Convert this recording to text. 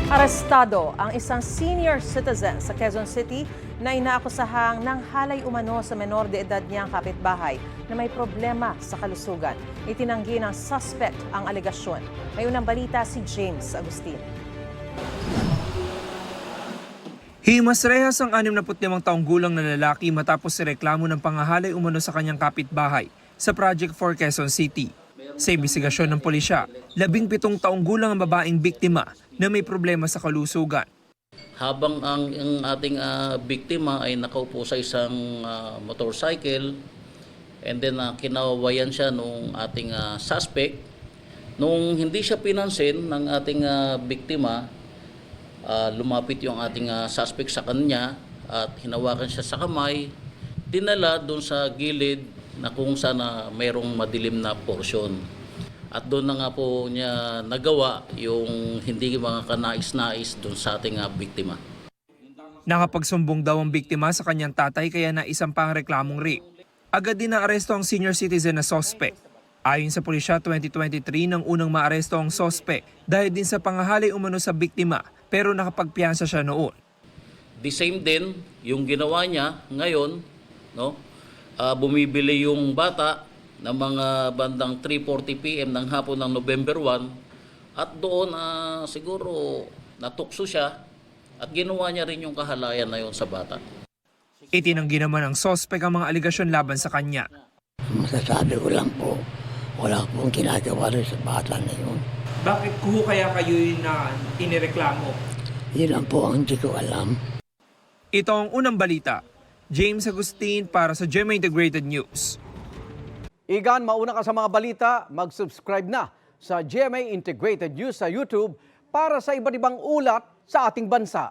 Arestado ang isang senior citizen sa Quezon City na inaakusahang ng halay umano sa menor de edad niyang kapitbahay na may problema sa kalusugan. Itinanggi ng suspect ang alegasyon. May unang balita si James Agustin. Himas rehas ang 65 taong gulang na lalaki matapos reklamo ng pangahalay umano sa kanyang kapitbahay sa Project 4 Quezon City. Sa imbestigasyon ng pulisya, 17 taong gulang ang babaeng biktima na may problema sa kalusugan. Habang ang ating biktima ay nakaupo sa isang motorcycle and then kinawayan siya nung ating suspect, nung hindi siya pinansin ng ating biktima, lumapit yung ating suspect sa kanya at hinawakan siya sa kamay, dinala doon sa gilid na kung saan mayroong madilim na porsyon. At doon na nga po niya nagawa yung hindi mga kanais-nais doon sa ating biktima. Nakapagsumbong daw ang biktima sa kanyang tatay kaya naisampa ang reklamong rape. Agad din naaresto ang senior citizen na sospek. Ayon sa pulisya, 2023 nang unang maaresto ang sospek dahil din sa pangahalay umano sa biktima pero nakapagpiyansa siya noon. The same din yung ginawa niya ngayon, no? Bumibili yung bata ng mga bandang 3:40 PM ng hapon ng November 1 at doon siguro natukso siya at ginawa niya rin yung kahalayan na yun sa bata. Itinanggi naman ng sospek ang mga aligasyon laban sa kanya. Masasabi ko lang po, wala pong ginagawa rin sa bata na yun. Bakit kuho kaya kayo na inireklamo? Yun lang po ang hindi ko alam. Ito ang unang balita. James Agustin para sa GMA Integrated News. Igan, mauna ka sa mga balita, mag-subscribe na sa GMA Integrated News sa YouTube para sa iba't ibang ulat sa ating bansa.